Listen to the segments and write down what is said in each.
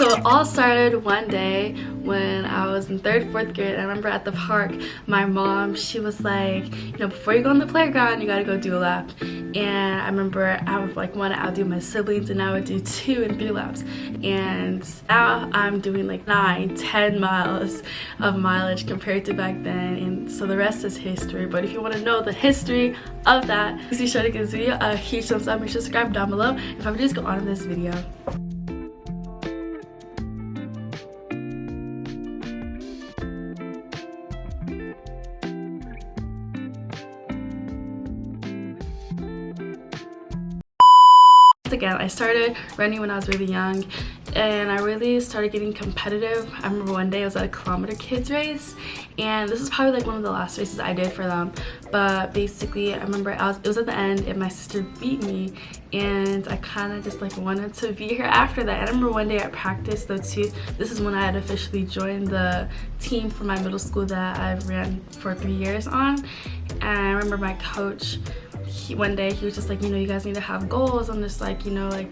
So it all started one day when I was in 3rd, 4th grade. I remember at the park, my mom, she was like, you know, before you go on the playground, you gotta go do a lap. And I remember I would like want to outdo my siblings, and I would do 2 and 3 laps. And now I'm doing like 9, 10 miles of mileage compared to back then. And so the rest is history. But if you want to know the history of that, please be sure to give this video a huge thumbs up. Make sure to subscribe down below. If I would just go on to this video. Again, I started running when I was really young, and I really started getting competitive. I remember one day I was at a kilometer kids race, and this is probably like one of the last races I did for them. But basically, I remember it was at the end, and my sister beat me, and I kind of just like wanted to beat her after that. And I remember one day at practice though too, this is when I had officially joined the team for my middle school that I've ran for 3 years on. And I remember my coach, one day he was just like, you know, you guys need to have goals. I'm just like, you know, like,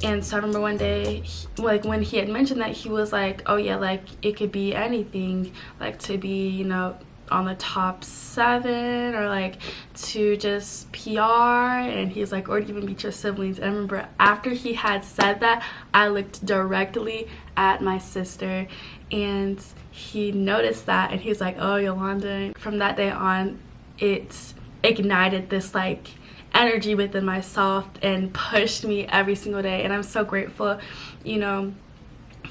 and so I remember one day like when he had mentioned that, he was like, oh yeah, like it could be anything, like to be, you know, on the top 7 or like to just PR, and he's like, or to even beat your siblings. And I remember after he had said that, I looked directly at my sister, and he noticed that, and he's like, oh Yolanda. From that day on, it's ignited this like energy within myself and pushed me every single day. And I'm so grateful, you know,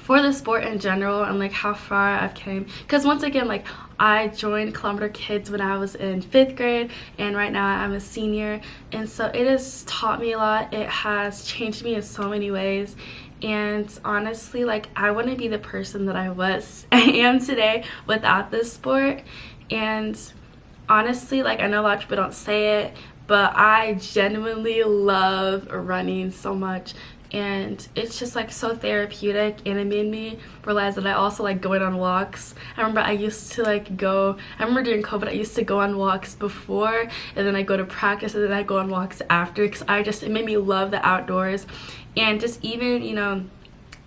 for the sport in general and like how far I've came, because once again, like I joined Kilometer Kids when I was in 5th grade, and right now I'm a senior, and so it has taught me a lot. It has changed me in so many ways. And honestly, like I wouldn't be the person that I am today without this sport. And honestly, like I know a lot of people don't say it, but I genuinely love running so much, and it's just like so therapeutic, and it made me realize that I also like going on walks. I remember I used to like I remember during COVID I used to go on walks before, and then I go to practice, and then I go on walks after, because it made me love the outdoors. And just even, you know,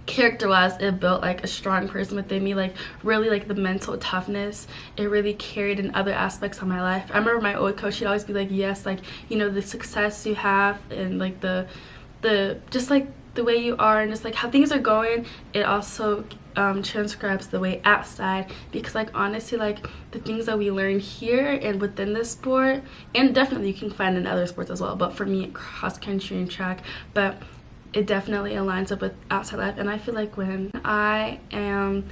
character-wise, it built like a strong person within me, like really like the mental toughness. It really carried in other aspects of my life. I remember my old coach, she'd always be like, yes, like, you know, the success you have and like the just like the way you are and just like how things are going, it also transcribes the way outside. Because like honestly, like the things that we learn here and within this sport, and definitely you can find in other sports as well, but for me, cross country and track, but it definitely aligns up with outside life. And I feel like when I am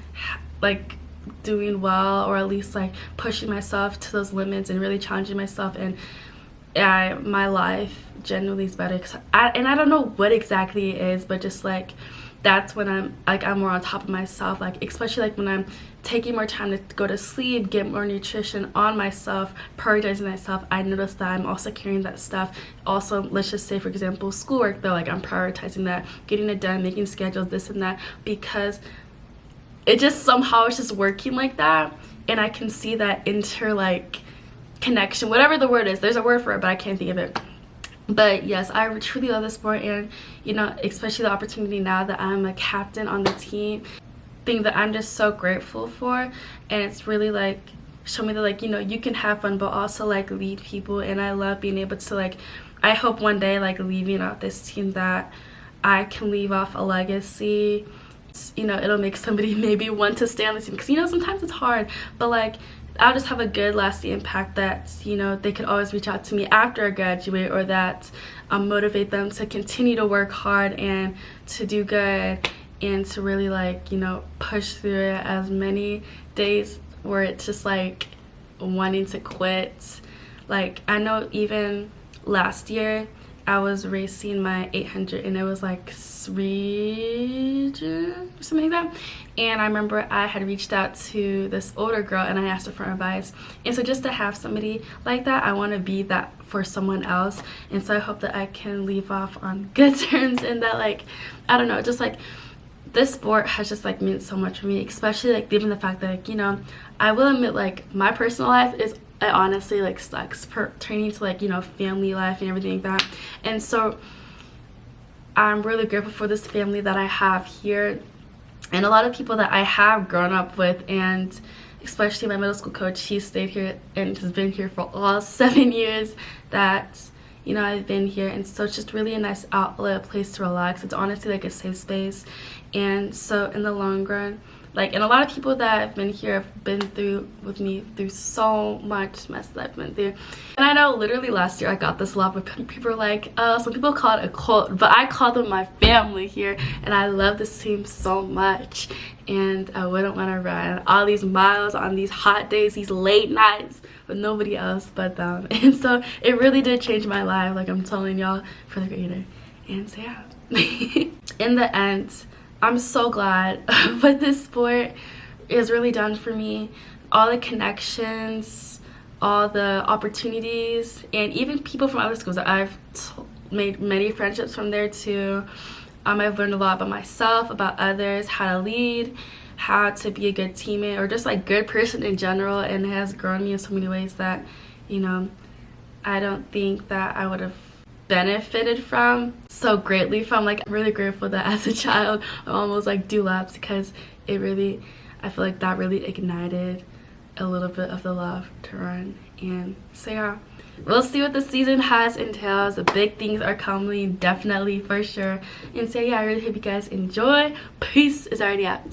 like doing well, or at least like pushing myself to those limits and really challenging myself, and my life genuinely is better. I don't know what exactly it is, but just like that's when I'm more on top of myself, like especially like when I'm taking more time to go to sleep, get more nutrition on myself, prioritizing myself. I noticed that I'm also carrying that stuff. Also, let's just say for example schoolwork though, like I'm prioritizing that, getting it done, making schedules, this and that, because it just somehow it's just working like that. And I can see that like connection, whatever the word is, there's a word for it but I can't think of it. But yes, I truly love the sport, and you know, especially the opportunity now that I'm a captain on the team, thing that I'm just so grateful for. And it's really like show me that like, you know, you can have fun but also like lead people. And I love being able to like, I hope one day like leaving off this team that I can leave off a legacy. You know, it'll make somebody maybe want to stay on the team, because you know sometimes it's hard, but like I'll just have a good lasting impact that, you know, they could always reach out to me after I graduate, or that motivate them to continue to work hard and to do good, and to really like, you know, push through it. As many days where it's just like wanting to quit. Like I know even last year I was racing my 800, and it was like region or something like that. And I remember I had reached out to this older girl and I asked her for advice. And so just to have somebody like that, I want to be that for someone else. And so I hope that I can leave off on good terms, and that like, I don't know, just like this sport has just like meant so much for me, especially like given the fact that like, you know, I will admit like my personal life is, it honestly like sucks pertaining to like, you know, family life and everything like that. And so I'm really grateful for this family that I have here, And a lot of people that I have grown up with, and especially my middle school coach, he stayed here and has been here for all 7 years that, you know, I've been here. And so it's just really a nice outlet, a place to relax. It's honestly like a safe space. And so in the long run, like, and a lot of people that have been here have been through with me through so much mess that I've been through. And I know literally last year I got this a lot, but people are like, some people call it a cult, but I call them my family here, and I love this team so much. And I wouldn't want to run all these miles on these hot days, these late nights with nobody else but them. And so it really did change my life, like I'm telling y'all, for the greater. And so yeah, in the end, I'm so glad what this sport has really done for me. All the connections, all the opportunities, and even people from other schools that I've made many friendships from there too. I've learned a lot about myself, about others, how to lead, how to be a good teammate, or just like good person in general, and it has grown me in so many ways that, you know, I don't think that I would have benefited from so greatly from. Like, I'm really grateful that as a child I almost like do laps, because it really, I feel like that really ignited a little bit of the love to run. And so yeah, we'll see what the season has entails. The big things are coming, definitely, for sure. And so yeah, I really hope you guys enjoy. Peace is already out.